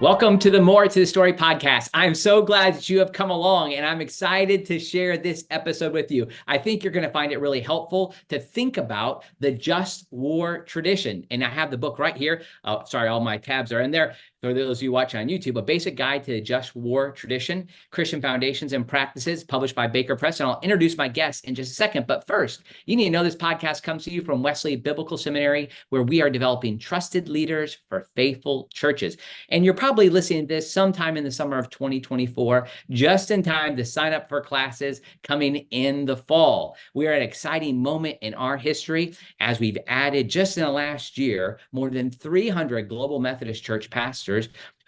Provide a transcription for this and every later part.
Welcome to the More to the Story podcast. I'm so glad that you have come along, and I'm excited to share this episode with you. I think you're going to find it really helpful to think about the just war tradition. And I have the book right here. Oh, sorry, all my tabs are in there. For those of you watching on YouTube, A Basic Guide to the Just War Tradition, Christian Foundations and Practices, published by Baker Press. And I'll introduce my guest in just a second. But first, you need to know this podcast comes to you from Wesley Biblical Seminary, where we are developing trusted leaders for faithful churches. And you're probably listening to this sometime in the summer of 2024, just in time to sign up for classes coming in the fall. We are at an exciting moment in our history as we've added, just in the last year, more than 300 Global Methodist Church pastors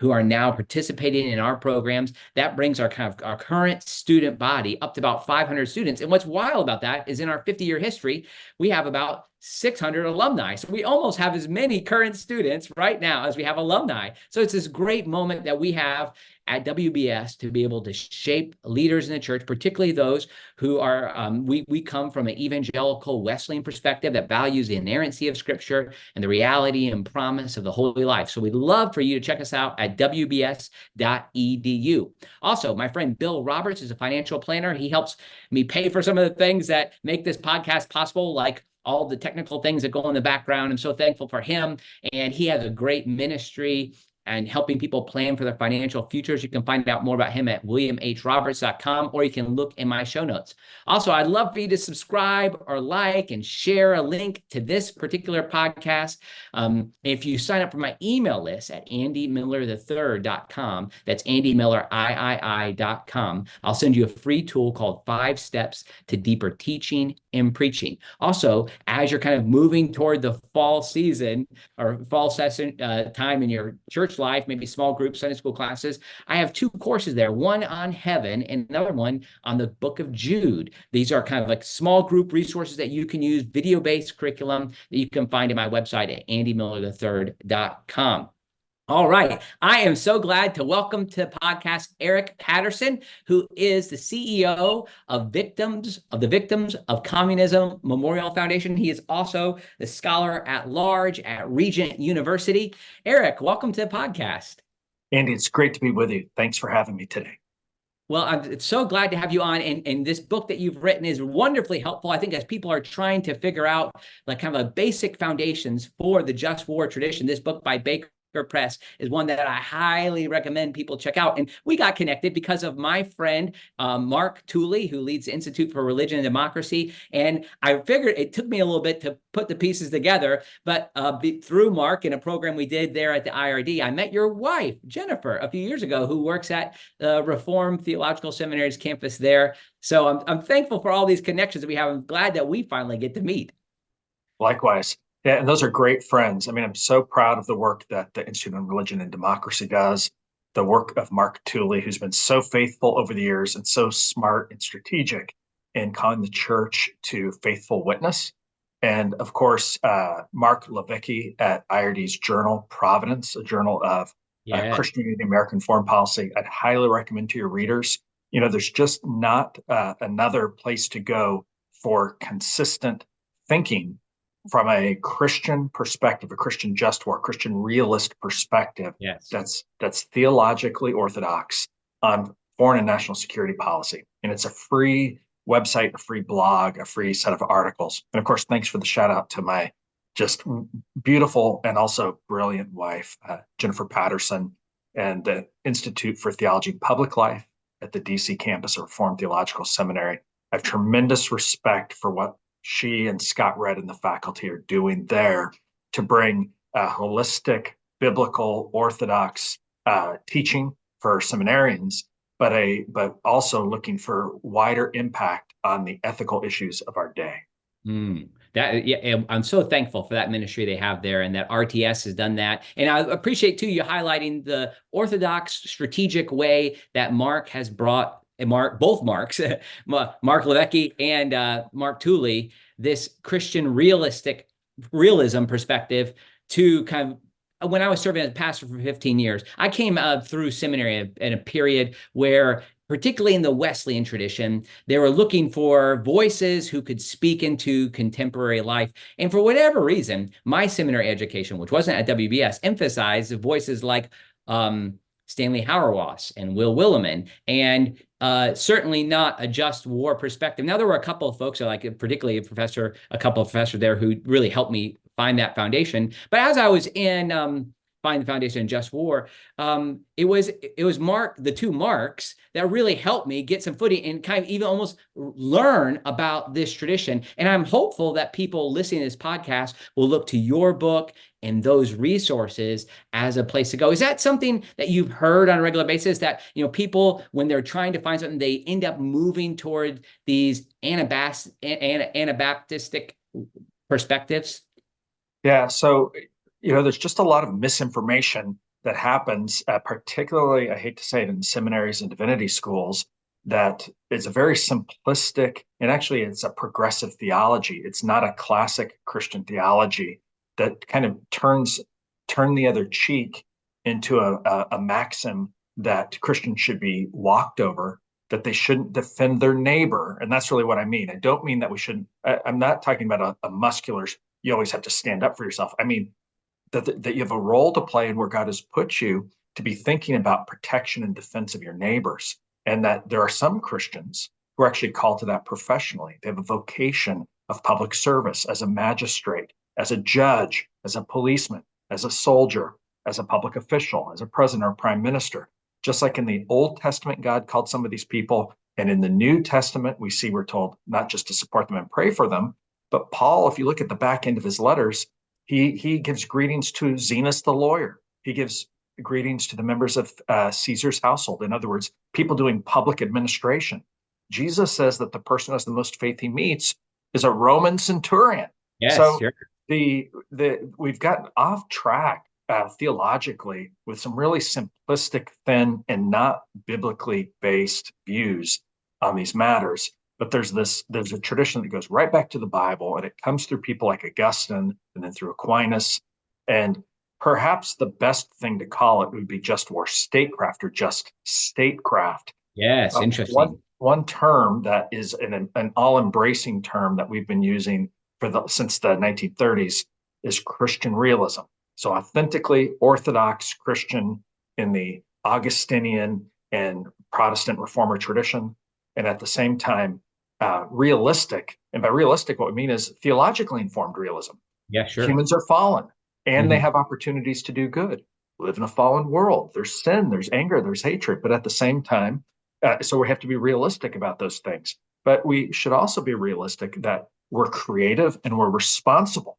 who are now participating in our programs. That brings our current student body up to about 500 students. And what's wild about that is in our 50-year history, we have about 600 alumni. So we almost have as many current students right now as we have alumni. So it's this great moment that we have at WBS to be able to shape leaders in the church, particularly those who are, we come from an evangelical Wesleyan perspective that values the inerrancy of Scripture and the reality and promise of the holy life. So we'd love for you to check us out at wbs.edu. Also, my friend Bill Roberts is a financial planner. He helps me pay for some of the things that make this podcast possible, like all the technical things that go in the background. I'm so thankful for him. And he has a great ministry and helping people plan for their financial futures. You can find out more about him at williamhroberts.com, or you can look in my show notes. Also, I'd love for you to subscribe or like and share a link to this particular podcast. If you sign up for my email list at andymillerthird.com, that's andymillerii.com, I'll send you a free tool called 5 Steps to Deeper Teaching and Preaching. Also, as you're kind of moving toward the fall season or fall session time in your church life, maybe small group Sunday school classes, I have 2 courses there, one on heaven and another one on the book of Jude. These are kind of like small group resources that you can use, video-based curriculum that you can find at my website at andymillerthird.com. All right. I am so glad to welcome to the podcast Eric Patterson, who is the CEO of the Victims of Communism Memorial Foundation. He is also the scholar at large at Regent University. Eric, welcome to the podcast. Andy, it's great to be with you. Thanks for having me today. Well, I'm so glad to have you on. And this book that you've written is wonderfully helpful, I think, as people are trying to figure out like kind of a basic foundations for the just war tradition. This book by Baker Press is one that I highly recommend people check out. And we got connected because of my friend, Mark Tooley, who leads the Institute for Religion and Democracy. And I figured it took me a little bit to put the pieces together, but through Mark in a program we did there at the IRD, I met your wife, Jennifer, a few years ago, who works at the Reformed Theological Seminary's campus there. So I'm thankful for all these connections that we have. I'm glad that we finally get to meet. Likewise. Yeah, and those are great friends. I mean, I'm so proud of the work that the Institute of Religion and Democracy does, the work of Mark Tooley, who's been so faithful over the years and so smart and strategic in calling the church to faithful witness. And of course, Mark Levicki at IRD's journal, Providence, a journal of Christianity and American foreign policy. I'd highly recommend to your readers. You know, there's just not another place to go for consistent thinking from a Christian perspective, a Christian just war, Christian realist perspective. Yes. That's theologically orthodox on foreign and national security policy. And it's a free website, a free blog, a free set of articles. And of course, thanks for the shout out to my just beautiful and also brilliant wife, Jennifer Patterson, and the Institute for Theology and Public Life at the DC campus of Reformed Theological Seminary. I have tremendous respect for what she and Scott Redd and the faculty are doing there to bring a holistic, biblical, orthodox teaching for seminarians, but also looking for wider impact on the ethical issues of our day. I'm so thankful for that ministry they have there, and that RTS has done that. And I appreciate too you highlighting the orthodox, strategic way that Mark has brought. Both Marks, Mark Levicki and Mark Tooley, this Christian realism perspective to kind of, when I was serving as a pastor for 15 years, I came through seminary in a period where, particularly in the Wesleyan tradition, they were looking for voices who could speak into contemporary life. And for whatever reason, my seminary education, which wasn't at WBS, emphasized voices like Stanley Hauerwas and Will Willimon, and certainly not a just war perspective. Now, there were a couple of folks, like particularly a couple of professors there who really helped me find that foundation. But as I was in Find the Foundation in Just War, it was the two Marks that really helped me get some footing and kind of even almost learn about this tradition. And I'm hopeful that people listening to this podcast will look to your book and those resources as a place to go. Is that something that you've heard on a regular basis, that, people, when they're trying to find something, they end up moving toward these Anabaptistic perspectives? Yeah. So, there's just a lot of misinformation that happens, particularly, I hate to say it, in seminaries and divinity schools, that is a very simplistic, and actually it's a progressive theology. It's not a classic Christian theology that kind of turn the other cheek into a maxim that Christians should be walked over, that they shouldn't defend their neighbor. And that's really what I mean. I don't mean that we shouldn't, I'm not talking about a muscular, you always have to stand up for yourself. I mean, that you have a role to play in where God has put you to be thinking about protection and defense of your neighbors. And that there are some Christians who are actually called to that professionally. They have a vocation of public service as a magistrate, as a judge, as a policeman, as a soldier, as a public official, as a president or prime minister. Just like in the Old Testament, God called some of these people. And in the New Testament, we're told not just to support them and pray for them, but Paul, if you look at the back end of his letters, he gives greetings to Zenas the lawyer. He gives greetings to the members of Caesar's household. In other words, people doing public administration. Jesus says that the person who has the most faith he meets is a Roman centurion. Yes, so sure. We've gotten off track theologically with some really simplistic, thin, and not biblically based views on these matters. But there's a tradition that goes right back to the Bible, and it comes through people like Augustine and then through Aquinas. And perhaps the best thing to call it would be just war statecraft, or just statecraft. Yes, interesting. One term that is an all-embracing term that we've been using since the 1930s is Christian realism. So authentically Orthodox Christian in the Augustinian and Protestant Reformer tradition, and at the same time, realistic. And by realistic, what we mean is theologically informed realism. Yeah, sure. Humans are fallen, and they have opportunities to do good. We live in a fallen world. There's sin, there's anger, there's hatred. But at the same time, so we have to be realistic about those things. But we should also be realistic that we're creative and we're responsible.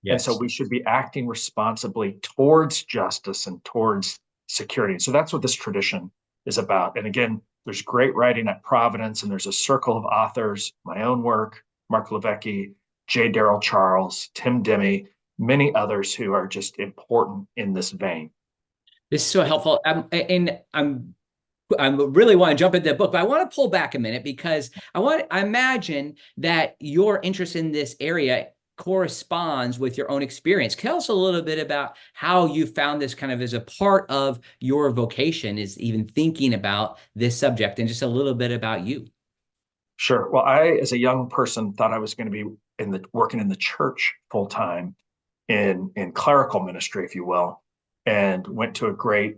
Yes. And so we should be acting responsibly towards justice and towards security. So that's what this tradition is about. And again, there's great writing at Providence, and there's a circle of authors, my own work, Mark Levesque, J. Darrell Charles, Tim Demme, many others who are just important in this vein. This is so helpful. I really want to jump into the book, but I want to pull back a minute, because I imagine that your interest in this area corresponds with your own experience. Tell us a little bit about how you found this kind of as a part of your vocation, is even thinking about this subject, and just a little bit about you. Sure. Well, I, as a young person, thought I was going to be working in the church full time in clerical ministry, if you will, and went to a great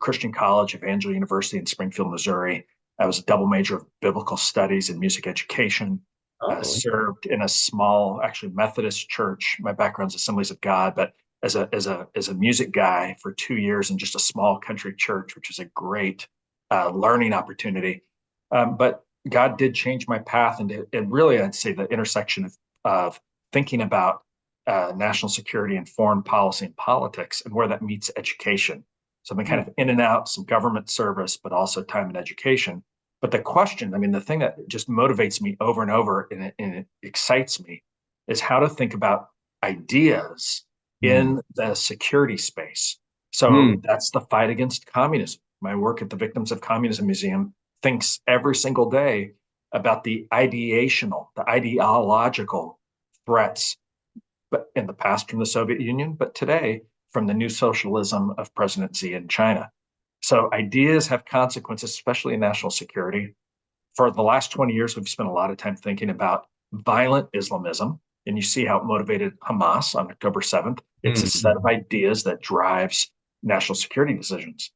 Christian college, Evangel University in Springfield, Missouri. I was a double major of biblical studies and music education. Served in a small, actually Methodist church. My background's Assemblies of God, but as a music guy for 2 years in just a small country church, which was a great learning opportunity. But God did change my path, and really, I'd say the intersection of thinking about national security and foreign policy and politics, and where that meets education. So I've been kind of in and out, some government service, but also time in education. But the question, I mean, the thing that just motivates me over and over, and it excites me, is how to think about ideas in the security space. So that's the fight against communism. My work at the Victims of Communism Museum thinks every single day about the ideological threats, but in the past from the Soviet Union, but today from the new socialism of President Xi in China. So ideas have consequences, especially in national security. For the last 20 years, we've spent a lot of time thinking about violent Islamism, and you see how it motivated Hamas on October 7th. It's a set of ideas that drives national security decisions.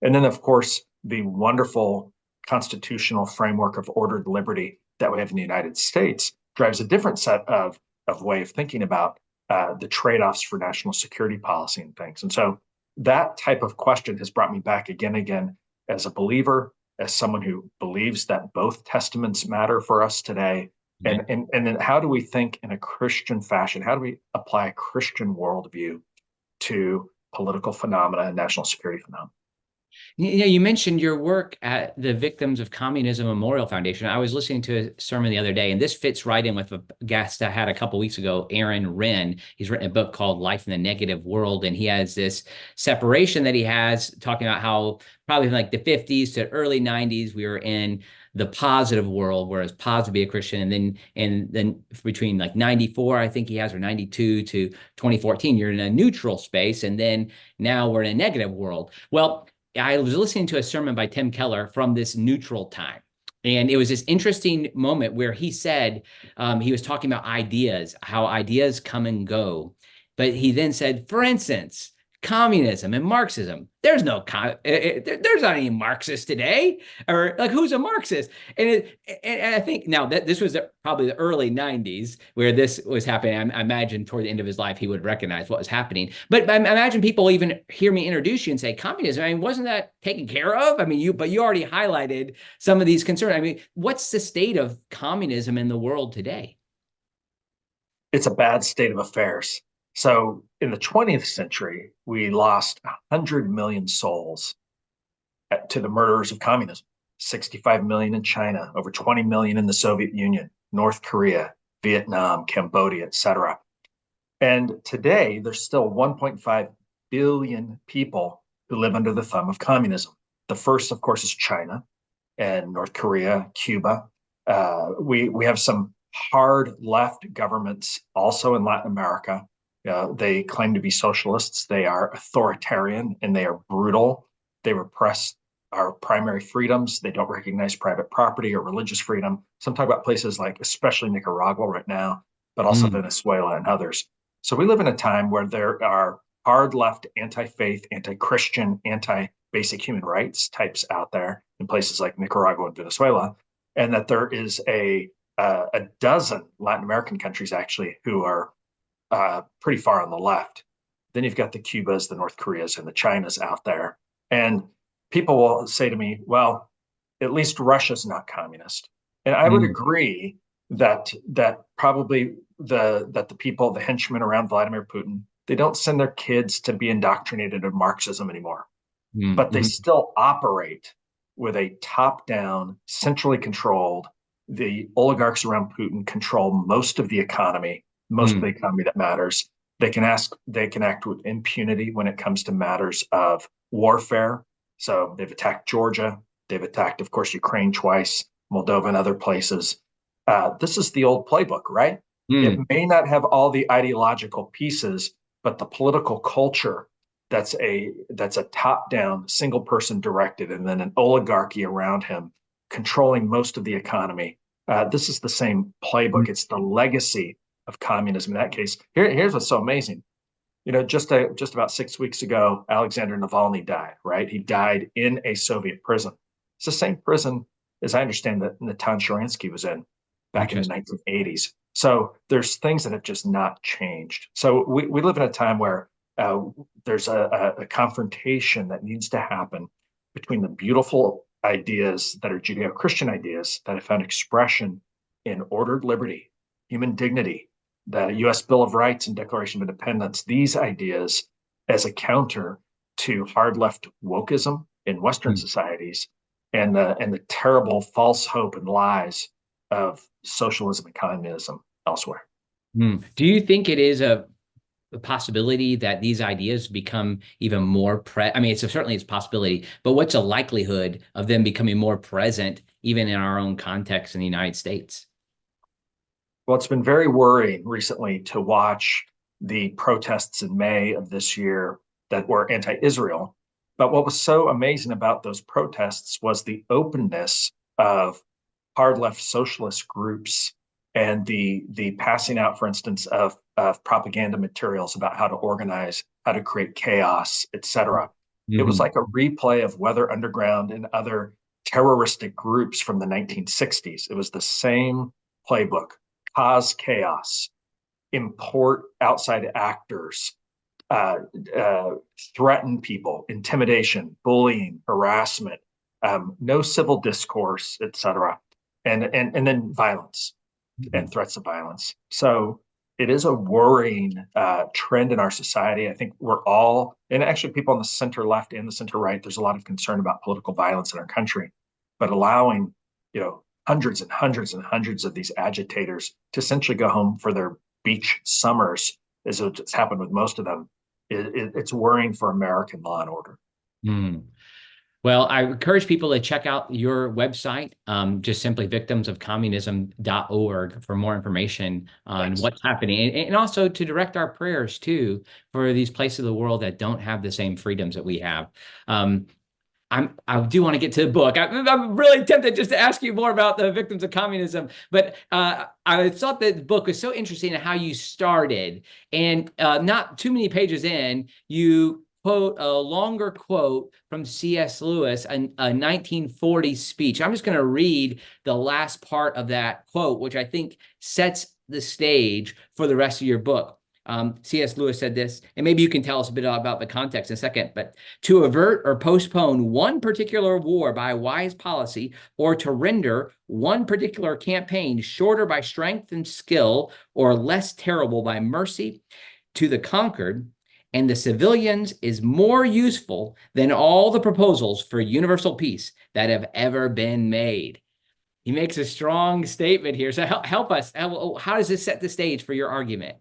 And then, of course, the wonderful constitutional framework of ordered liberty that we have in the United States drives a different set of way of thinking about the trade-offs for national security policy and things. And so that type of question has brought me back again and again as a believer, as someone who believes that both testaments matter for us today. And then how do we think in a Christian fashion? How do we apply a Christian worldview to political phenomena and national security phenomena? You mentioned your work at the Victims of Communism Memorial Foundation. I was listening to a sermon the other day, and this fits right in with a guest I had a couple weeks ago, Aaron Wren. He's written a book called Life in the Negative World, and he has this separation that he has talking about how probably from like the 50s to early 90s, we were in the positive world, whereas positive to be a Christian, and then between like 94, I think he has, or 92 to 2014, you're in a neutral space, and then now we're in a negative world. Well, I was listening to a sermon by Tim Keller from this neutral time. And it was this interesting moment where he said, he was talking about ideas, how ideas come and go. But he then said, for instance, communism and Marxism. There's not any Marxist today, or like who's a Marxist? And I think now that this was probably the early 90s where this was happening. I imagine toward the end of his life, he would recognize what was happening. But I imagine people even hear me introduce you and say, communism, I mean, wasn't that taken care of? I mean, you already highlighted some of these concerns. I mean, what's the state of communism in the world today? It's a bad state of affairs. So in the 20th century, we lost 100 million souls to the murderers of communism. 65 million in China, over 20 million in the Soviet Union, North Korea, Vietnam, Cambodia, etc. And today, there's still 1.5 billion people who live under the thumb of communism. The first, of course, is China and North Korea, Cuba. We have some hard left governments also in Latin America. They claim to be socialists. They are authoritarian and they are brutal. They repress our primary freedoms. They don't recognize private property or religious freedom. So I'm talking about places like especially Nicaragua right now, but also Venezuela and others. So we live in a time where there are hard left, anti-faith, anti-Christian, anti-basic human rights types out there in places like Nicaragua and Venezuela, and that there is a dozen Latin American countries actually who are pretty far on the left. Then you've got the Cubas, the North Koreas, and the Chinas out there. And people will say to me, well, at least Russia's not communist. And I would agree that probably the people, the henchmen around Vladimir Putin, they don't send their kids to be indoctrinated in Marxism anymore. But they still operate with a top-down, centrally controlled. The oligarchs around Putin control most of the economy, most of the economy that matters. They can act with impunity when it comes to matters of warfare. So they've attacked Georgia. They've attacked, of course, Ukraine twice, Moldova and other places. This is the old playbook, right? It may not have all the ideological pieces, but the political culture that's a top-down, single person directed, and then an oligarchy around him controlling most of the economy. This is the same playbook. It's the legacy of communism in that case. Here's what's so amazing. You know, just about 6 weeks ago, Alexander Navalny died, right? He died in a Soviet prison. It's the same prison, as I understand, that Natan Sharansky was in back in the 1980s. So there's things that have just not changed. So we live in a time where there's a confrontation that needs to happen between the beautiful ideas that are Judeo-Christian ideas that have found expression in ordered liberty, human dignity, the U.S. Bill of Rights and Declaration of Independence, these ideas as a counter to hard left wokeism in Western societies and the terrible false hope and lies of socialism and communism elsewhere. Do you think it is a possibility that these ideas become even more I mean, certainly it's a possibility, but what's a likelihood of them becoming more present even in our own context in the United States? Well, it's been very worrying recently to watch the protests in May of this year that were anti-Israel. But what was so amazing about those protests was the openness of hard left socialist groups and the passing out, for instance, of propaganda materials about how to organize, how to create chaos, etc. It was Hmm. like a replay of Weather Underground and other terroristic groups from the 1960s. It was the same playbook: cause chaos, import outside actors, uh, uh, threaten people, intimidation, bullying, harassment, no civil discourse, etc., and then violence and threats of violence. So it is a worrying trend in our society. I think we're all, and actually people on the center left and the center right, there's a lot of concern about political violence in our country, but allowing, hundreds and hundreds and hundreds of these agitators to essentially go home for their beach summers, as it's happened with most of them, it's worrying for American law and order. Hmm. Well, I encourage people to check out your website, just simply victimsofcommunism.org for more information on Thanks. what's happening and also to direct our prayers too for these places of the world that don't have the same freedoms that we have. Um, I do want to get to the book. I'm really tempted just to ask you more about the victims of communism, but I thought that the book was so interesting in how you started, and not too many pages in, you quote a longer quote from C.S. Lewis, a 1940 speech. I'm just going to read the last part of that quote, which I think sets the stage for the rest of your book. C.S. Lewis said this, and maybe you can tell us a bit about the context in a second, but to avert or postpone one particular war by wise policy, or to render one particular campaign shorter by strength and skill, or less terrible by mercy to the conquered and the civilians, is more useful than all the proposals for universal peace that have ever been made. He makes a strong statement here. So help us. How does this set the stage for your argument?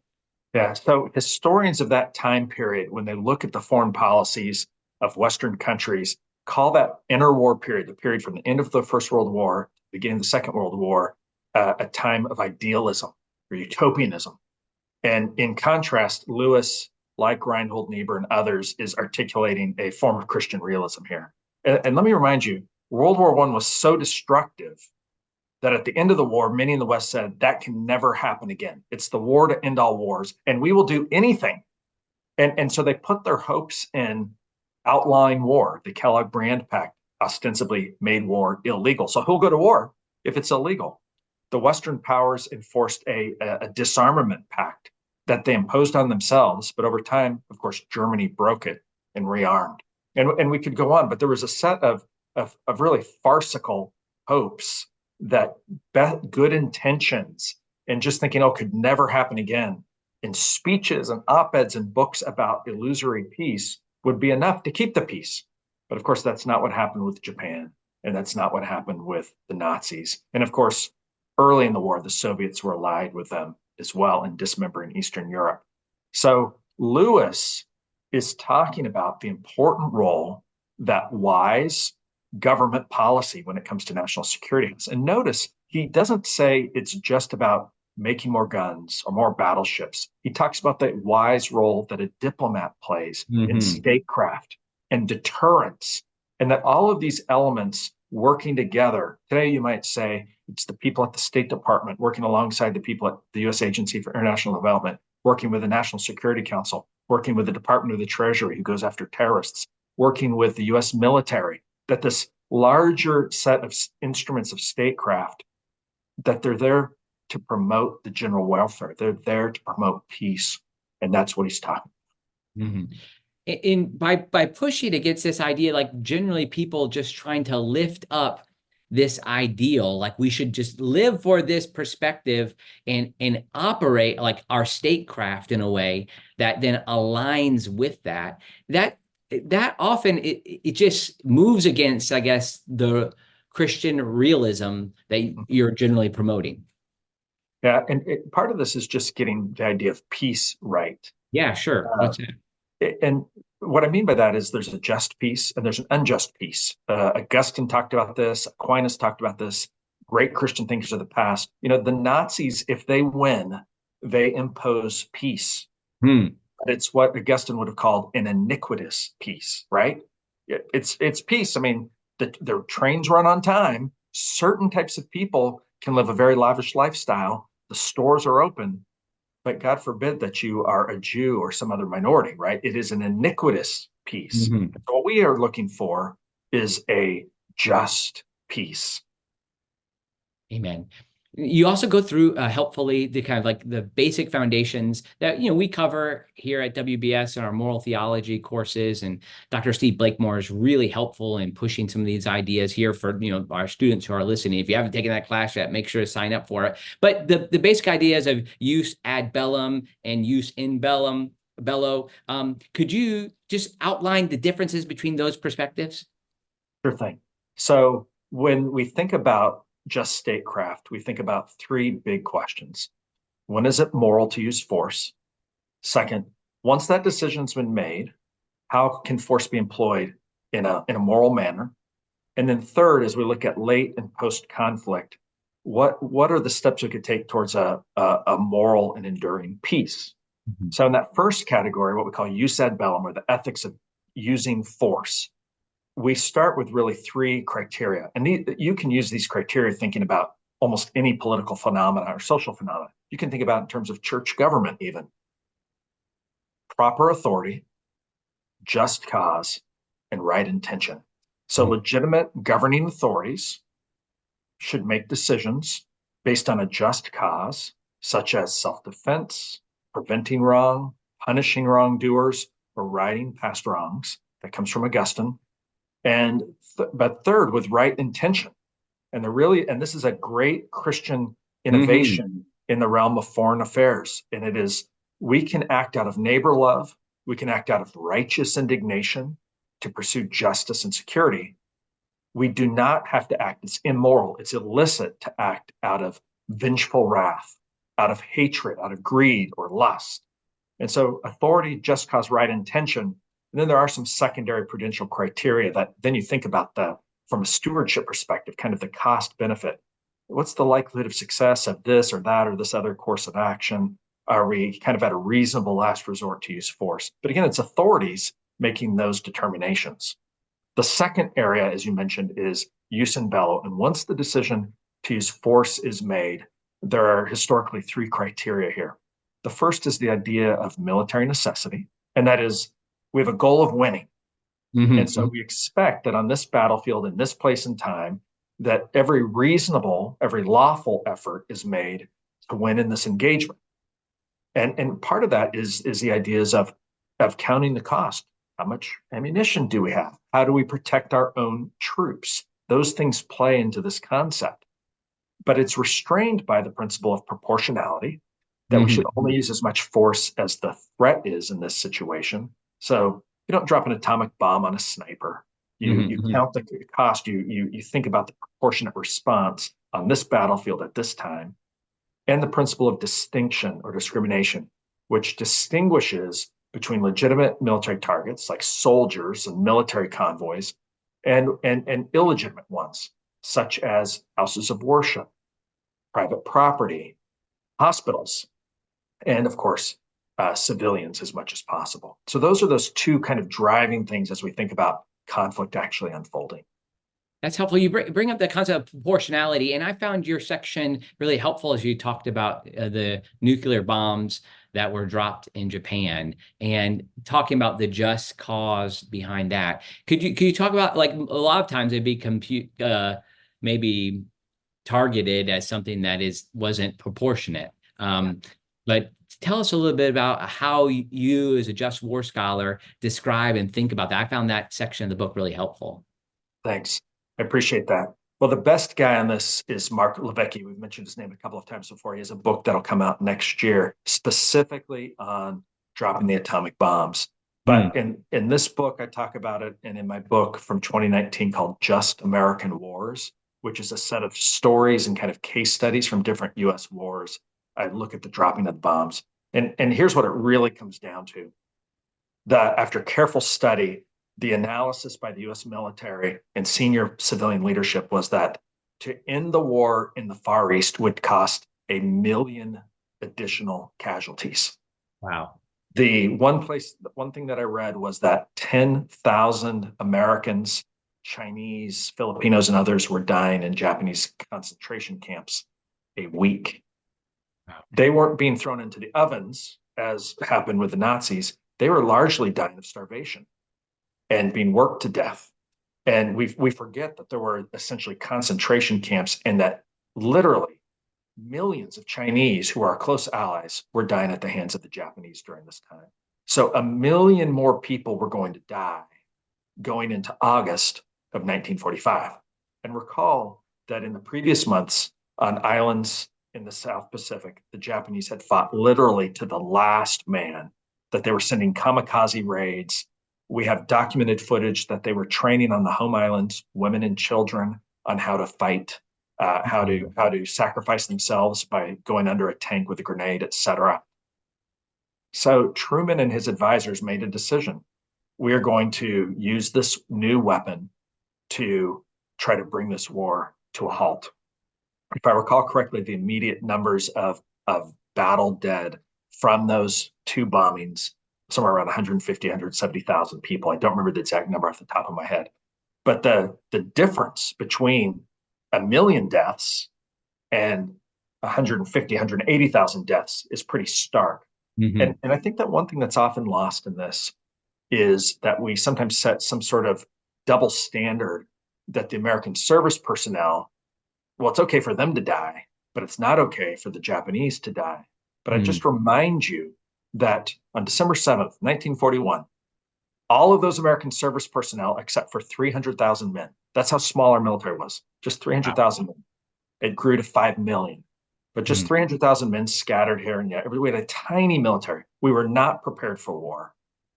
Yeah, so historians of that time period, when they look at the foreign policies of Western countries, call that interwar period, the period from the end of the First World War, beginning of the Second World War, a time of idealism or utopianism. And in contrast, Lewis, like Reinhold Niebuhr and others, is articulating a form of Christian realism here. And let me remind you, World War I was so destructive that at the end of the war, many in the West said that can never happen again. It's the war to end all wars, and we will do anything. And so they put their hopes in outlawing war. The Kellogg-Briand Pact ostensibly made war illegal. So who'll go to war if it's illegal? The Western powers enforced a disarmament pact that they imposed on themselves. But over time, of course, Germany broke it and rearmed. And we could go on, but there was a set of really farcical hopes that good intentions and just thinking, oh, could never happen again, in speeches and op-eds and books about illusory peace would be enough to keep the peace. But of course, that's not what happened with Japan. And that's not what happened with the Nazis. And of course, early in the war, the Soviets were allied with them as well in dismembering Eastern Europe. So Lewis is talking about the important role that wise government policy when it comes to national security has. And notice he doesn't say it's just about making more guns or more battleships. He talks about the wise role that a diplomat plays in Mm-hmm. statecraft and deterrence, and that all of these elements working together. Today, you might say it's the people at the State Department working alongside the people at the U.S. Agency for International Development, working with the National Security Council, working with the Department of the Treasury, who goes after terrorists, working with the U.S. military, that this larger set of instruments of statecraft, that they're there to promote the general welfare. They're there to promote peace. And that's what he's talking about. Mm-hmm. By pushing against this idea, like generally people just trying to lift up this ideal, like we should just live for this perspective and operate like our statecraft in a way that then aligns with that often it just moves against, I guess, the Christian realism that about. you're generally promoting. Yeah, and part of this is just getting the idea of peace right. Yeah, sure. Uh, What's that? and what I mean by that is there's a just peace and there's an unjust peace. Augustine talked about this. Aquinas talked about this. Great Christian thinkers of the past. The Nazis, if they win, they impose peace. Hmm. But it's what Augustine would have called an iniquitous peace, right? It's peace. I mean, the trains run on time. Certain types of people can live a very lavish lifestyle. The stores are open, but God forbid that you are a Jew or some other minority, right? It is an iniquitous peace. Mhm. What we are looking for is a just peace. Amen. You also go through helpfully the kind of like the basic foundations that we cover here at WBS in our moral theology courses, and Dr. Steve Blakemore is really helpful in pushing some of these ideas here for our students who are listening. If you haven't taken that class yet, make sure to sign up for it. But the basic ideas of use ad bellum and use in bellum bello, could you just outline the differences between those perspectives? Sure thing. So when we think about just statecraft, we think about three big questions. When is it moral to use force? Second, once that decision's been made, how can force be employed in a moral manner? And then third, as we look at late and post conflict, what are the steps we could take towards a moral and enduring peace? Mhm. So in that first category, what we call jus ad bellum, or the ethics of using force, we start with really three criteria. And you can use these criteria thinking about almost any political phenomena or social phenomena. You can think about it in terms of church government, even proper authority, just cause, and right intention. So Mhm. legitimate governing authorities should make decisions based on a just cause, such as self-defense, preventing wrong, punishing wrongdoers, or righting past wrongs. That comes from Augustine. But third, with right intention. And this is a great Christian Mhm. innovation in the realm of foreign affairs. And it is, we can act out of neighbor love, we can act out of righteous indignation to pursue justice and security. We do not have to act, it's immoral, it's illicit to act out of vengeful wrath, out of hatred, out of greed or lust. And so authority, just cause, right intention. And then there are some secondary prudential criteria that then you think about from a stewardship perspective, kind of the cost benefit. What's the likelihood of success of this or that or this other course of action? Are we kind of at a reasonable last resort to use force? But again, it's authorities making those determinations. The second area, as you mentioned, is use in bello. And once the decision to use force is made, there are historically three criteria here. The first is the idea of military necessity, and that is we have a goal of winning. And so Mhm. we expect that on this battlefield, in this place and time, that every reasonable, every lawful effort is made to win in this engagement. And part of that is the ideas of counting the cost. How much ammunition do we have? How do we protect our own troops? Those things play into this concept, but it's restrained by the principle of proportionality, that we should only Mhm. use as much force as the threat is in this situation. So you don't drop an atomic bomb on a sniper. You Mhm. count the cost. You think about the proportionate response on this battlefield at this time, and the principle of distinction or discrimination, which distinguishes between legitimate military targets like soldiers and military convoys and illegitimate ones, such as houses of worship, private property, hospitals, and of course, civilians as much as possible. So those two kind of driving things as we think about conflict actually unfolding. That's helpful. You bring up the concept of proportionality, and I found your section really helpful as you talked about the nuclear bombs that were dropped in Japan and talking about the just cause behind that. Could you talk about, like, a lot of times it'd be maybe targeted as something that wasn't proportionate. Yeah, But tell us a little bit about how you, as a just war scholar, describe and think about that. I found that section of the book really helpful. thanks. I appreciate that. Well, the best guy on this is Mark Levesque. We've mentioned his name a couple of times before. He has a book that'll come out next year specifically on dropping the atomic bombs. But in this book, I talk about it, and in my book from 2019 called Just American Wars, which is a set of stories and kind of case studies from different US wars, I look at the dropping of the bombs. And here's what it really comes down to. After careful study, the analysis by the US military and senior civilian leadership was that to end the war in the Far East would cost 1 million additional casualties. Wow. The one thing that I read was that 10,000 Americans, Chinese, Filipinos, and others were dying in Japanese concentration camps a week. Wow. They weren't being thrown into the ovens, as happened with the Nazis. They were largely dying of starvation and being worked to death. And we forget that there were essentially concentration camps, and that literally millions of Chinese, who are our close allies, were dying at the hands of the Japanese during this time. So 1 million more people were going to die going into August of 1945. And recall that in the previous months on islands in the South Pacific, the Japanese had fought literally to the last man, that they were sending kamikaze raids. We have documented footage that they were training on the home islands, women and children, on how to fight, how to sacrifice themselves by going under a tank with a grenade, etc. So Truman and his advisors made a decision. We are going to use this new weapon to try to bring this war to a halt. If I recall correctly, the immediate numbers of battle dead from those two bombings, somewhere around 150, 170,000 people. I don't remember the exact number off the top of my head. But the difference between 1 million deaths and 150, 180,000 deaths is pretty stark. Mm-hmm. And I think that one thing that's often lost in this is that we sometimes set some sort of double standard, that the American service personnel, well, it's okay for them to die, but it's not okay for the Japanese to die. But I Mm-hmm. just remind you that on December 7th, 1941, all of those American service personnel, except for 300,000 men, that's how small our military was, just Wow. 300,000 men. It grew to 5 million, but just Mm-hmm. 300,000 men scattered here and there. We had a tiny military. We were not prepared for war.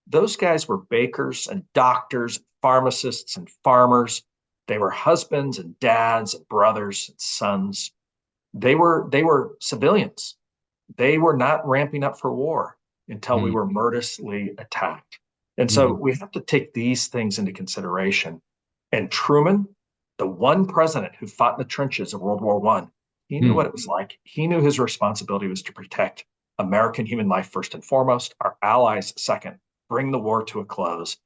Those guys were bakers and doctors, pharmacists and farmers. They were husbands and dads and brothers and sons. They were civilians. They were not ramping up for war until we were murderously attacked. And so Mm-hmm. we have to take these things into consideration. And Truman, the one president who fought in the trenches of World War I, he knew what it was like. He knew his responsibility was to protect American human life first and foremost, our allies second, bring the war to a close.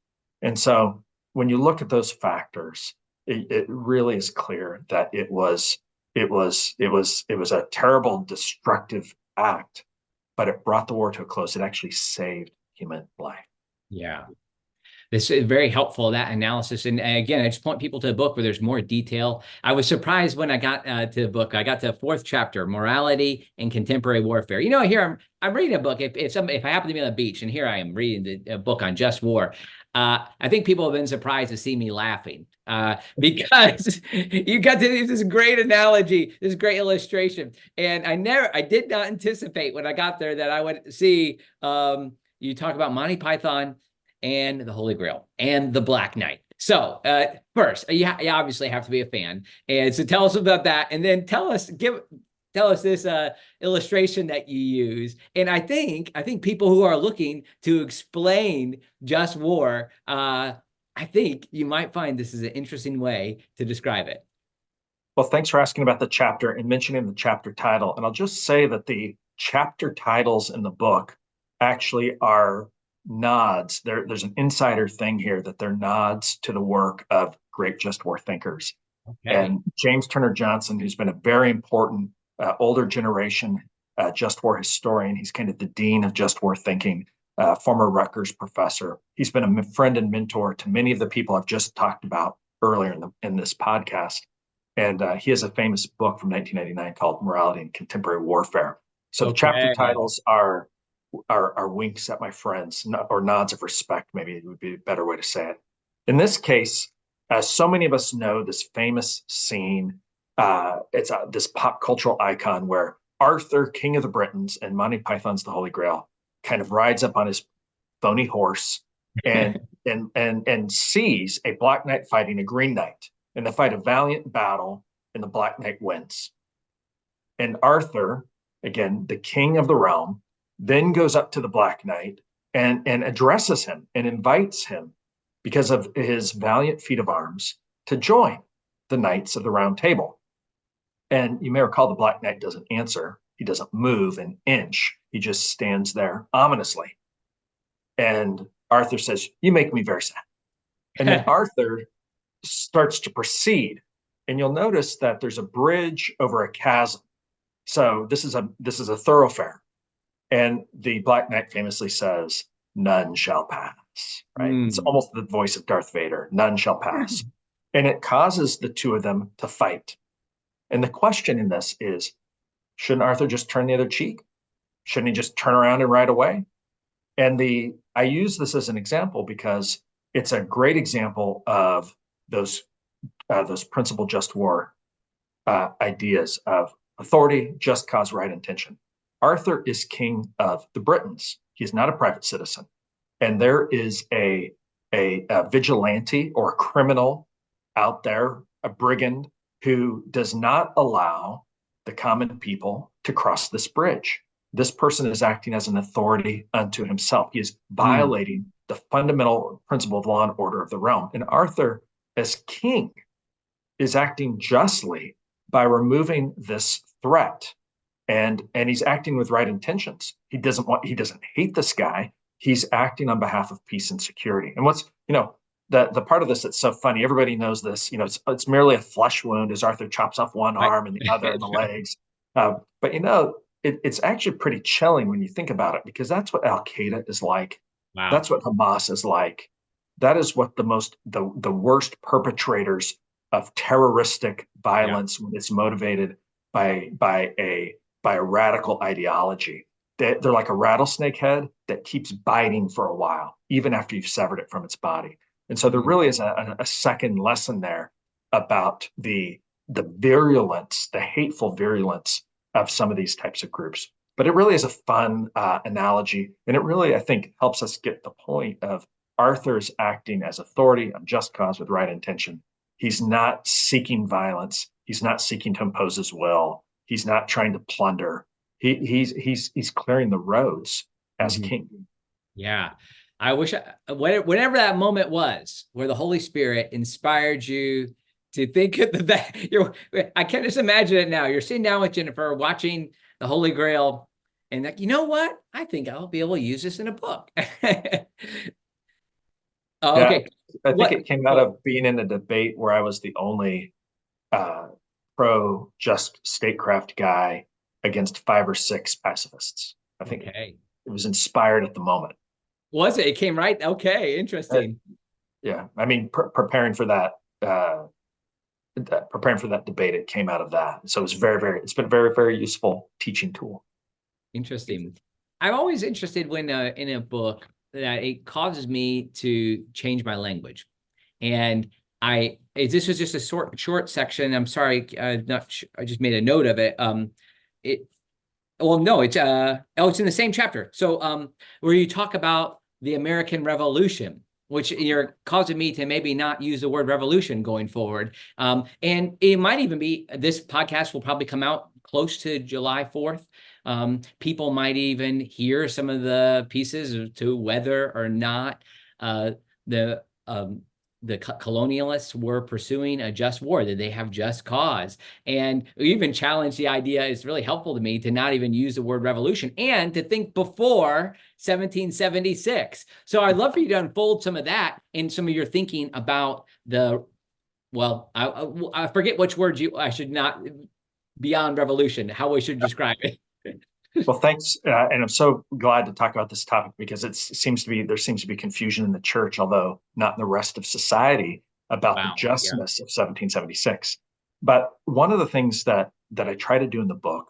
And so when you look at those factors, it really is clear that it was a terrible, destructive act, but it brought the war to a close. It actually saved human life. Yeah. This is very helpful, that analysis. And again, I just point people to the book where there's more detail. I was surprised when I got to the book. I got to the fourth chapter, Morality in Contemporary Warfare. Here I'm reading a book. If I happen to be on the beach and here I am reading a book on just war, I think people have been surprised to see me laughing because you got to this great analogy, this great illustration. And I did not anticipate when I got there that I would see you talk about Monty Python and the Holy Grail and the Black Knight. So first, you obviously have to be a fan, and so tell us about that, and then tell us this illustration that you use. And I think people who are looking to explain just war, I think you might find this is an interesting way to describe it. Well, thanks for asking about the chapter and mentioning the chapter title. And I'll just say that the chapter titles in the book actually are nods. There's an insider thing here, that they're nods to the work of great just war thinkers. Okay. And James Turner Johnson, who's been a very important older generation just war historian, he's kind of the dean of just war thinking, former Rutgers professor. He's been a friend and mentor to many of the people I've just talked about earlier in this podcast. And he has a famous book from 1999 called Morality in Contemporary Warfare. So the chapter Okay. titles are winks at my friends, or nods of respect, maybe it would be a better way to say it. In this case, as so many of us know, this famous scene, it's this pop cultural icon where Arthur, King of the Britons, and Monty Python's The Holy Grail kind of rides up on his phony horse and and sees a Black Knight fighting a Green Knight, and they fight a valiant battle, and the Black Knight wins. And Arthur, again, the king of the realm, then goes up to the Black Knight and addresses him and invites him, because of his valiant feat of arms, to join the Knights of the Round Table. And you may recall the Black Knight doesn't answer. He doesn't move an inch. He just stands there ominously. And Arthur says, "You make me very sad." And then Arthur starts to proceed. And you'll notice that there's a bridge over a chasm So this is a thoroughfare. And the Black Knight famously says, none shall pass, right? It's Mm. almost the voice of Darth Vader, none shall pass. And it causes the two of them to fight. And the question in this is, shouldn't Arthur just turn the other cheek? Shouldn't he just turn around and ride away? And I use this as an example because it's a great example of those principle just war ideas of authority, just cause, right intention. Arthur is king of the Britons. He is not a private citizen. And there is a vigilante or a criminal out there, a brigand, who does not allow the common people to cross this bridge. This person is acting as an authority unto himself. He is Mm. violating the fundamental principle of law and order of the realm. And Arthur, as king, is acting justly by removing this threat, and he's acting with right intentions. He doesn't hate this guy. He's acting on behalf of peace and security. And what's, the part of this that's so funny, everybody knows this, it's merely a flesh wound as Arthur chops off one Right. arm and the other and the legs. But it's actually pretty chilling when you think about it, because that's what Al Qaeda is like. Wow. That's what Hamas is like. That is what the worst perpetrators of terroristic Yeah. violence, when it's motivated by a radical ideology. They're like a rattlesnake head that keeps biting for a while, even after you've severed it from its body. And so there Mm. really is a second lesson there about the virulence, the hateful virulence of some of these types of groups. But it really is a fun analogy, and it really, I think, helps us get the point of Arthur's acting as authority on just cause with right intention. He's not seeking violence. He's not seeking to impose his will. He's not trying to plunder. He's clearing the roads as Mhm. king. Yeah. I wish whenever that moment was where the Holy Spirit inspired you to think of I can just imagine it now. You're sitting down with Jennifer watching the Holy Grail, and like, you know what? I think I'll be able to use this in a book. Oh, Yeah, okay. I think What? it came out of being in a debate where I was the only uh, pro just statecraft guy against 5 or 6 pacifists. I think Okay. it was inspired at the moment. Was it? It came right. Okay. Uh, Interesting. yeah, I mean, uh, preparing for that debate, it came out of that. So it's been a very, very useful teaching tool. Interesting. I'm always interested when in a book that it causes me to change my language. And this was just a short section. I'm sorry, not I just made a note of it. It well, no, it's in the same chapter. So where you talk about the American Revolution, which you're causing me to maybe not use the word revolution going forward. And it might even be, this podcast will probably come out close to July 4th. People might even hear some of the pieces to whether or not the the colonialists were pursuing a just war. Did they have just cause? And even challenge the idea. It's really helpful to me to not even use the word revolution and to think before 1776. So I'd love for you to unfold some of that and some of your thinking about I forget which words I should not, beyond revolution, how we should describe it. Well, thanks, and I'm so glad to talk about this topic because there seems to be confusion in the church, although not in the rest of society, about the Wow. Yeah. justness of 1776. But one of the things that I try to do in the book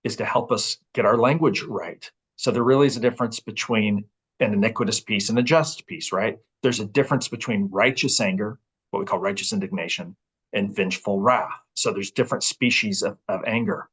is to help us get our language right. So there really is a difference between an iniquitous peace and a just peace, right? There's a difference between righteous anger, what we call righteous indignation, and vengeful wrath. So there's different species of anger.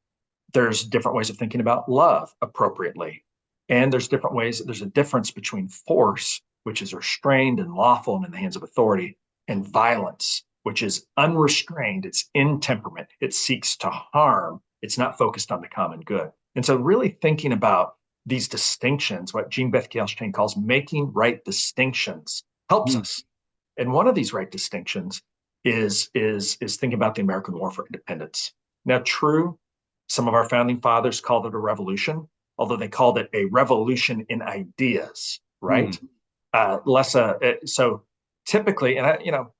There's different ways of thinking about love appropriately. And there's a difference between force, which is restrained and lawful and in the hands of authority, and violence, which is unrestrained, it's intemperate, it seeks to harm, it's not focused on the common good. And so really thinking about these distinctions, what Jean Beth Keilstein calls making right distinctions, helps Hmm. us. And one of these right distinctions is thinking about the American War for Independence. Now, true, some of our founding fathers called it a revolution, although they called it a revolution in ideas, Hmm. right? So typically, and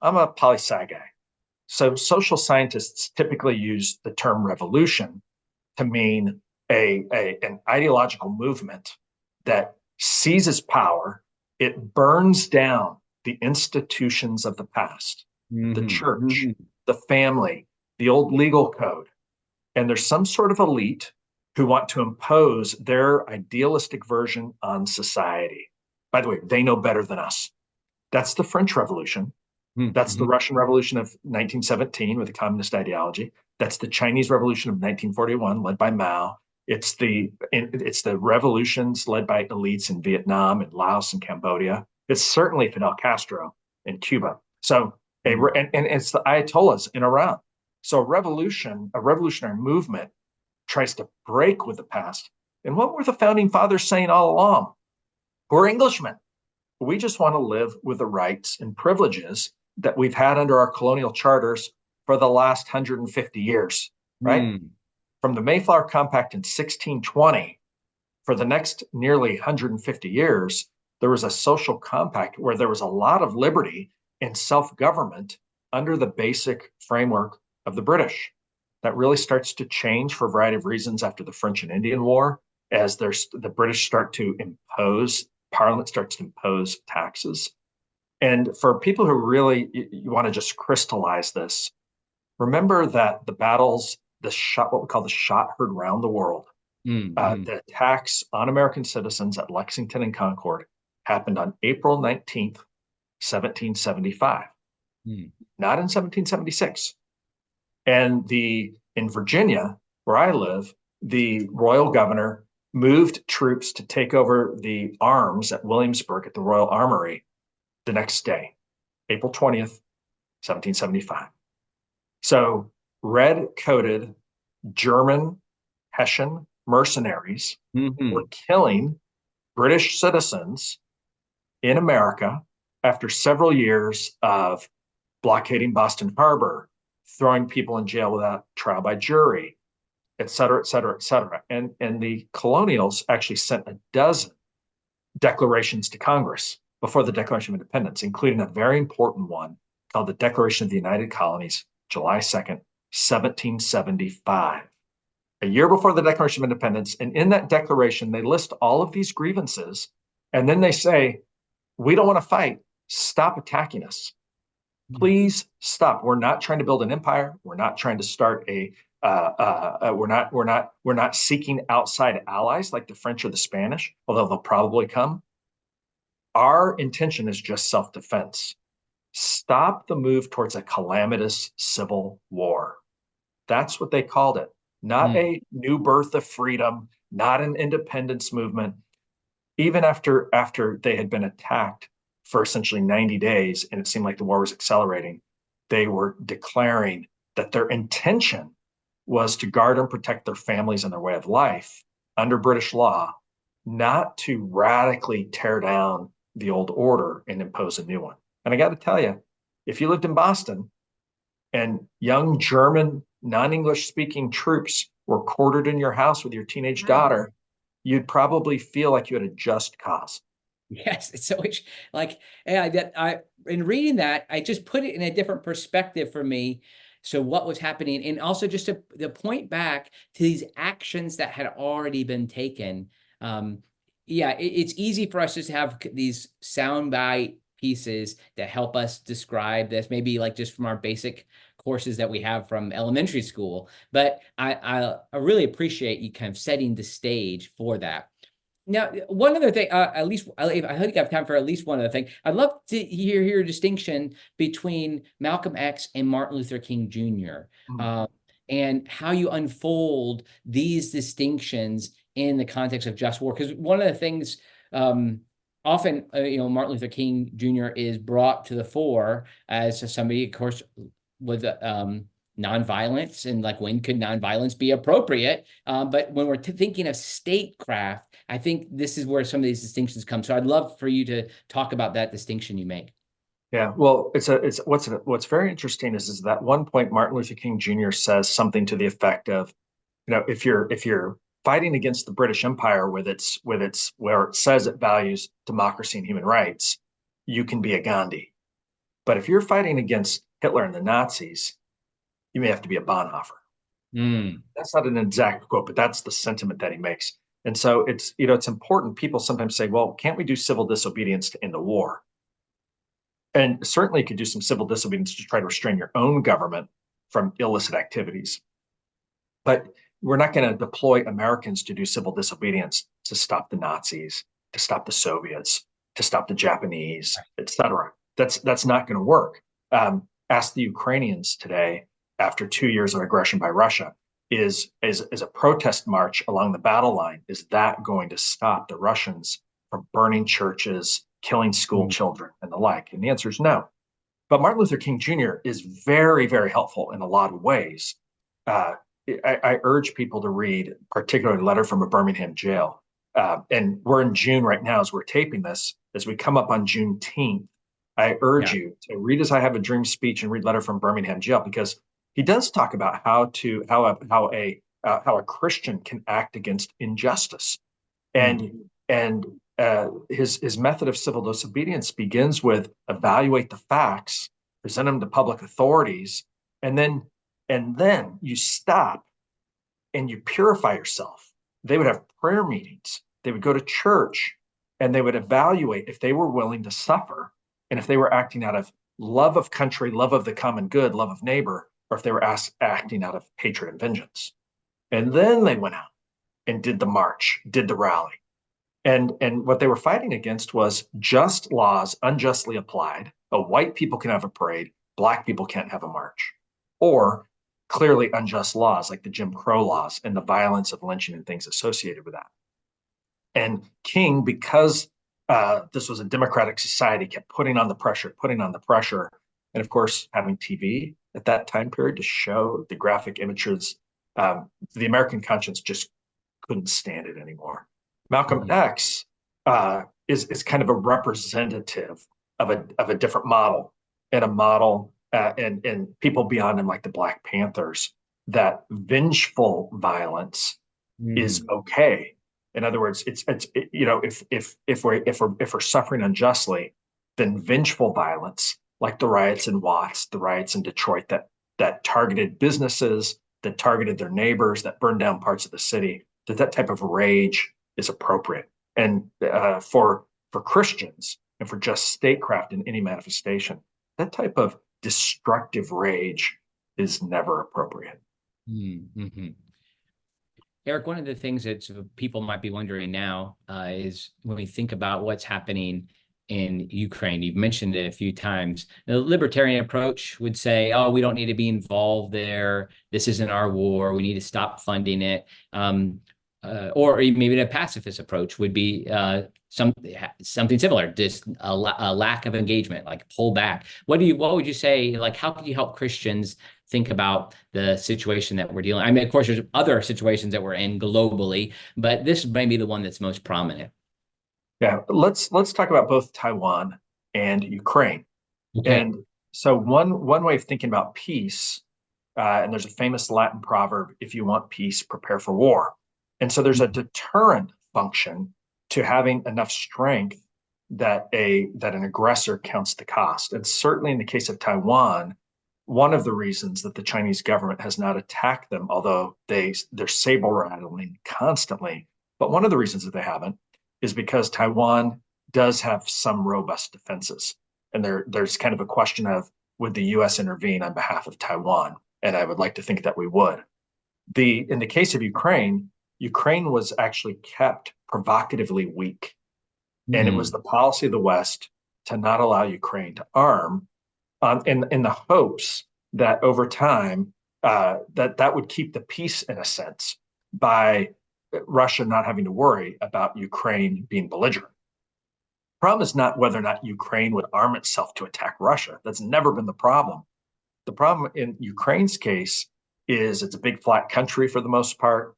I'm a poli sci guy. So social scientists typically use the term revolution to mean an ideological movement that seizes power. It burns down the institutions of the past, the church, the family, the old legal code. And there's some sort of elite who want to impose their idealistic version on society. By the way, they know better than us. That's the French Revolution. That's the Russian Revolution of 1917 with the communist ideology. That's the Chinese Revolution of 1941, led by Mao. It's the revolutions led by elites in Vietnam and Laos and Cambodia. It's certainly Fidel Castro in Cuba. So, and it's the Ayatollahs in Iran. So, a revolutionary movement tries to break with the past. And what were the founding fathers saying all along? We're Englishmen. We just want to live with the rights and privileges that we've had under our colonial charters for the last 150 years, right? From the Mayflower Compact in 1620, for the next nearly 150 years, there was a social compact where there was a lot of liberty and self-government under the basic framework of the British. That really starts to change for a variety of reasons after the French and Indian War, as the British start to impose, Parliament starts to impose taxes. And for people who really you want to just crystallize this, remember that the battles, what we call the shot heard round the world, the attacks on American citizens at Lexington and Concord happened on April 19th, 1775, not in 1776. And in Virginia, where I live, the royal governor moved troops to take over the arms at Williamsburg at the Royal Armory the next day, April 20th, 1775. So red-coated German, Hessian mercenaries were killing British citizens in America after several years of blockading Boston Harbor, throwing people in jail without trial by jury, et cetera, et cetera, et cetera. And the colonials actually sent a dozen declarations to Congress before the Declaration of Independence, including a very important one called the Declaration of the United Colonies, July 2nd, 1775, a year before the Declaration of Independence. And in that declaration, they list all of these grievances, and then they say, we don't want to fight. Stop attacking us. Please stop. We're not trying to build an empire. We're not trying to start we're not seeking outside allies like the French or the Spanish, although they'll probably come. Our intention is just self-defense. Stop the move towards a calamitous civil war. That's what they called it. Not a new birth of freedom, not an independence movement. Even after they had been attacked for essentially 90 days, and it seemed like the war was accelerating, they were declaring that their intention was to guard and protect their families and their way of life under British law, not to radically tear down the old order and impose a new one. And I got to tell you, if you lived in Boston and young German, non-English speaking troops were quartered in your house with your teenage daughter, you'd probably feel like you had a just cause. Yes, it's so like, yeah, in reading that, I just put it in a different perspective for me. So what was happening, and also just to point back to these actions that had already been taken. Yeah, it's easy for us just to have these soundbite pieces that help us describe this, maybe like just from our basic courses that we have from elementary school. But I really appreciate you kind of setting the stage for that. Now, one other thing, at least I think I have time for at least one other thing. I'd love to hear your distinction between Malcolm X and Martin Luther King Jr. And how you unfold these distinctions in the context of just war. Because one of the things, often, Martin Luther King Jr. is brought to the fore as somebody, of course, with nonviolence, and like, when could nonviolence be appropriate? But when we're thinking of statecraft, I think this is where some of these distinctions come. So I'd love for you to talk about that distinction you make. Yeah, well, what's very interesting is that one point Martin Luther King Jr. says something to the effect of, if you're fighting against the British Empire with its where it says it values democracy and human rights, you can be a Gandhi. But if you're fighting against Hitler and the Nazis, you may have to be a Bonhoeffer. Mm, That's not an exact quote, but that's the sentiment that he makes. And so it's important. People sometimes say, well, can't we do civil disobedience to end the war? And certainly you could do some civil disobedience to try to restrain your own government from illicit activities. But we're not going to deploy Americans to do civil disobedience to stop the Nazis, to stop the Soviets, to stop the Japanese, etc. That's not going to work. Ask the Ukrainians today, after 2 years of aggression by Russia, is a protest march along the battle line, is that going to stop the Russians from burning churches, killing school mm, children, and the like? And the answer is no. But Martin Luther King Jr. is very, very helpful in a lot of ways. Uh, I urge people to read, particularly Letter from a Birmingham Jail. And we're in June right now as we're taping this. As we come up on Juneteenth, I urge yeah. you to read As I Have a Dream speech and read Letter from Birmingham Jail, because he does talk about how a Christian can act against injustice. Mm, And his method of civil disobedience begins with evaluate the facts, present them to public authorities, and then you stop and you purify yourself. They would have prayer meetings. They would go to church, and they would evaluate if they were willing to suffer, and if they were acting out of love of country, love of the common good, love of neighbor, or if they were acting out of hatred and vengeance. And then they went out and did the march, did the rally. And what they were fighting against was just laws unjustly applied. White people can have a parade, black people can't have a march. Or clearly unjust laws like the Jim Crow laws and the violence of lynching and things associated with that. And King, because this was a democratic society, kept putting on the pressure, putting on the pressure. And of course, having TV at that time period to show the graphic images, the American conscience just couldn't stand it anymore. Malcolm mm, X is kind of a representative of a different model, and a model and people beyond him like the Black Panthers, that vengeful violence is mm, okay. In other words, if we're suffering unjustly, then vengeful violence, like the riots in Watts, the riots in Detroit that targeted businesses, that targeted their neighbors, that burned down parts of the city, that type of rage is appropriate. And for Christians and for just statecraft in any manifestation, that type of destructive rage is never appropriate. mm, mhm. Eric, one of the things that people might be wondering now is when we think about what's happening in Ukraine, you've mentioned it a few times. The libertarian approach would say, oh, we don't need to be involved there. This isn't our war. We need to stop funding it. Or maybe the pacifist approach would be something similar, just a lack of engagement, like pull back. What would you say? Like, how could you help Christians think about the situation that we're dealing? I mean, of course, there's other situations that we're in globally, but this may be the one that's most prominent. Yeah, let's talk about both Taiwan and Ukraine. Okay. And so one way of thinking about peace, and there's a famous Latin proverb: "If you want peace, prepare for war." And so there's a deterrent function to having enough strength that an aggressor counts the cost. And certainly in the case of Taiwan, one of the reasons that the Chinese government has not attacked them, although they're saber rattling constantly, but one of the reasons that they haven't is because Taiwan does have some robust defenses. And there's kind of a question of, would the US intervene on behalf of Taiwan? And I would like to think that we would. In the case of Ukraine, Ukraine was actually kept provocatively weak. And it was Mm, the policy of the West to not allow Ukraine to arm, in the hopes that over time that would keep the peace in a sense, by Russia not having to worry about Ukraine being belligerent. Problem is not whether or not Ukraine would arm itself to attack Russia. That's never been the problem. The problem in Ukraine's case is it's a big flat country for the most part.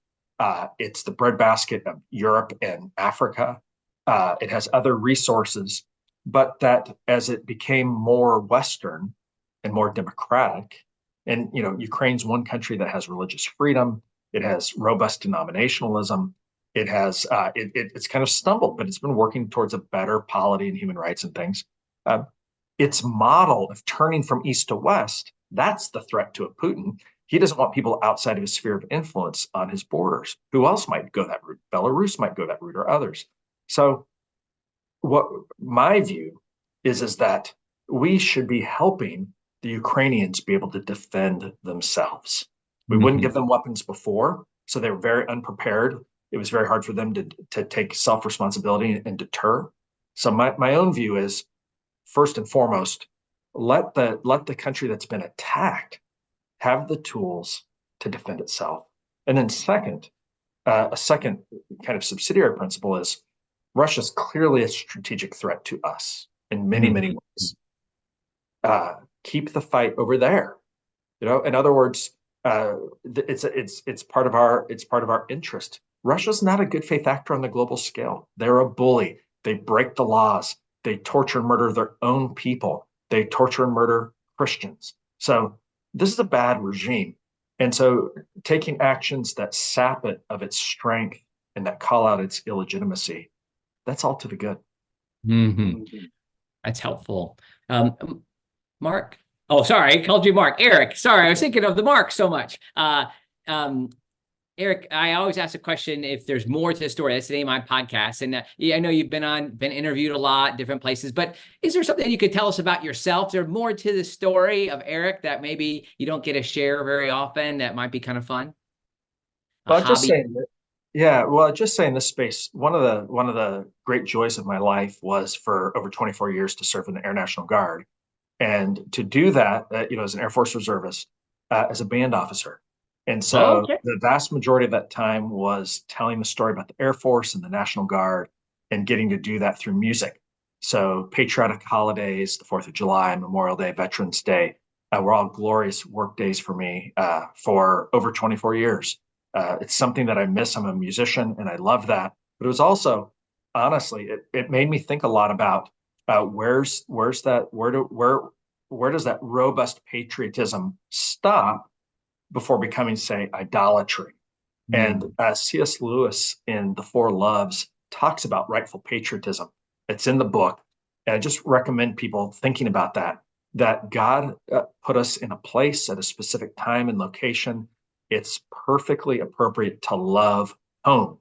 It's the breadbasket of Europe and Africa. It has other resources, but that as it became more Western and more democratic, and Ukraine's one country that has religious freedom, it has robust denominationalism, it's kind of stumbled, but it's been working towards a better polity and human rights and things. Uh, its model of turning from east to west, that's the threat to a Putin. He doesn't want people outside of his sphere of influence on his borders. Who else might go that route? Belarus might go that route, or others. So what my view is that we should be helping the Ukrainians be able to defend themselves. We wouldn't give them weapons before, so they were very unprepared. It was very hard for them to take self-responsibility and deter. So my own view is, first and foremost, let the country that's been attacked have the tools to defend itself. And then second, a second kind of subsidiary principle is Russia's clearly a strategic threat to us in many, many ways. Keep the fight over there. In other words, it's part of our interest. Russia's not a good faith actor on the global scale. They're a bully. They break the laws. They torture and murder their own people. They torture and murder Christians. So this is a bad regime. And so taking actions that sap it of its strength and that call out its illegitimacy, that's all to the good. That's helpful. Mark? Oh, sorry, I called you Mark. Eric, sorry, I was thinking of the Mark so much. Eric, I always ask a question if there's more to the story. That's the name of my podcast. And I know you've been interviewed a lot, different places, but is there something you could tell us about yourself? Is there more to the story of Eric that maybe you don't get to share very often that might be kind of fun? Well, just saying that, yeah, well, just saying this space, one of the great joys of my life was for over 24 years to serve in the Air National Guard. And to do that, as an Air Force reservist, as a band officer. And so the vast majority of that time was telling the story about the Air Force and the National Guard and getting to do that through music. So patriotic holidays, the 4th of July, Memorial Day, Veterans Day, were all glorious work days for me for over 24 years. It's something that I miss. I'm a musician and I love that. But it was also, honestly, it made me think a lot about where does that robust patriotism stop before becoming, say, idolatry? And C.S. Lewis in The Four Loves talks about rightful patriotism. It's in the book. And I just recommend people thinking about that God put us in a place at a specific time and location. It's perfectly appropriate to love home.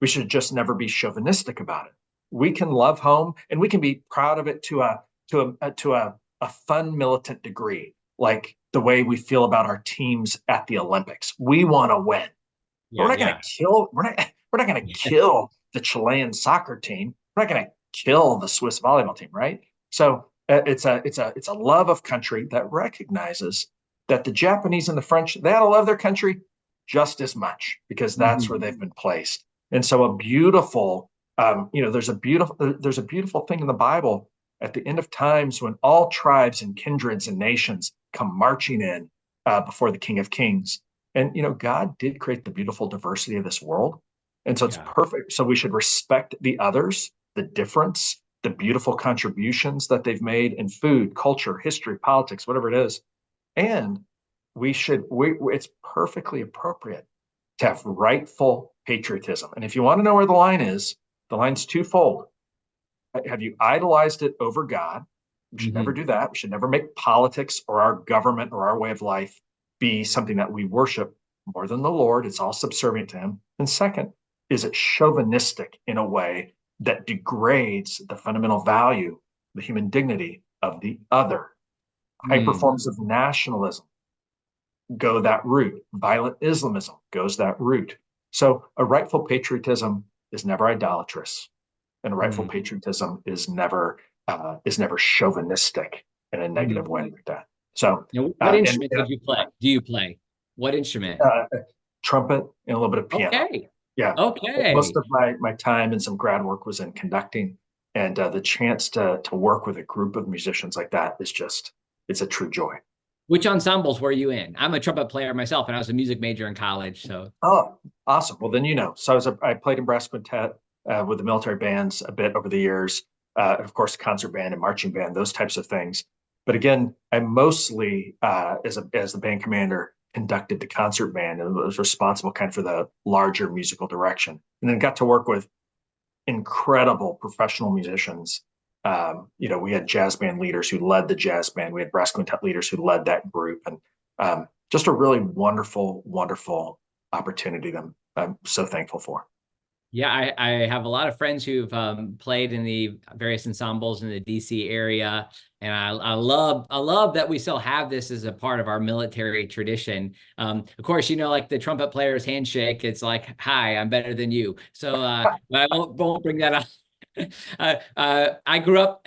We should just never be chauvinistic about it. We can love home and we can be proud of it to a fun militant degree, like the way we feel about our teams at the Olympics. We want to win. Yeah, we're not going to kill. We're not going to kill the Chilean soccer team. We're not going to kill the Swiss volleyball team, right? So it's a love of country that recognizes that the Japanese and the French, they ought to love their country just as much because that's where they've been placed. And so a beautiful, there's a beautiful thing in the Bible at the end of times when all tribes and kindreds and nations come marching in before the King of Kings. And, God did create the beautiful diversity of this world. And so it's perfect. So we should respect the others, the difference, the beautiful contributions that they've made in food, culture, history, politics, whatever it is. And it's perfectly appropriate to have rightful patriotism. And if you want to know where the line's twofold. Have you idolized it over God? We should never do that. We should never make politics or our government or our way of life be something that we worship more than the Lord. It's all subservient to him. And second, is it chauvinistic in a way that degrades the fundamental value, the human dignity of the other? Hyper forms of nationalism go that route. Violent Islamism goes that route. So a rightful patriotism is never idolatrous, and a rightful patriotism is never chauvinistic in a negative way like that. So, what instrument did you play? Do you play? What instrument? Trumpet and a little bit of piano. Okay. Yeah. Okay. Most of my time and some grad work was in conducting, and the chance to work with a group of musicians like that it's a true joy. Which ensembles were you in? I'm a trumpet player myself, and I was a music major in college. So. Oh, awesome. Well, then So I played in brass quintet with the military bands a bit over the years. Of course, concert band and marching band, those types of things. But again, I mostly, as the band commander, conducted the concert band and was responsible kind of for the larger musical direction. And then got to work with incredible professional musicians. We had jazz band leaders who led the jazz band. We had brass quintet leaders who led that group. And just a really wonderful, wonderful opportunity that I'm so thankful for. Yeah, I have a lot of friends who've played in the various ensembles in the DC area, and I love that we still have this as a part of our military tradition. Of course, like the trumpet player's handshake, it's like, "Hi, I'm better than you." So but I won't bring that up. I grew up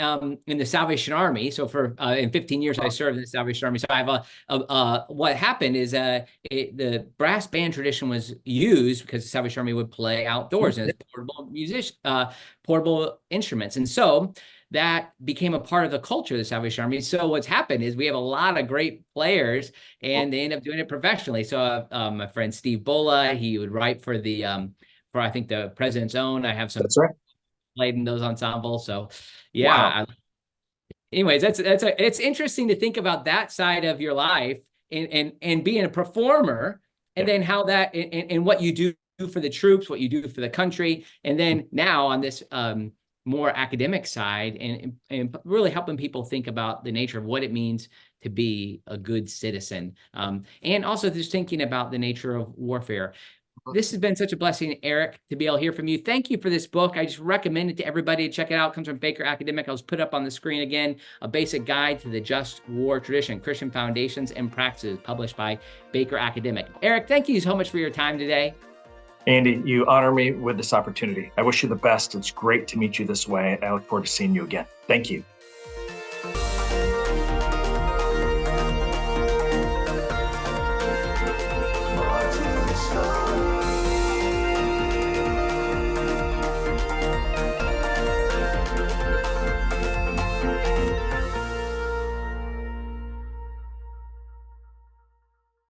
in the Salvation Army, so for in 15 years I served in the Salvation Army. So I have what happened is the brass band tradition was used because the Salvation Army would play outdoors and it's portable instruments, and so that became a part of the culture of the Salvation Army. So what's happened is we have a lot of great players, and they end up doing it professionally. So my friend Steve Bola, he would write for the for I think the President's Own. I have some. That's right. Played in those ensembles. So Wow. yeah. Anyways, it's interesting to think about that side of your life and being a performer, and Yeah. then how that and what you do for the troops, what you do for the country, and then now on this more academic side, and really helping people think about the nature of what it means to be a good citizen, and also just thinking about the nature of warfare. This has been such a blessing, Eric, to be able to hear from you. Thank you for this book. I just recommend it to everybody to check it out. It comes from Baker Academic. I'll just put up on the screen again, A Basic Guide to the Just War Tradition, Christian Foundations and Practices, published by Baker Academic. Eric, thank you so much for your time today. Andy, you honor me with this opportunity. I wish you the best. It's great to meet you this way. I look forward to seeing you again. Thank you.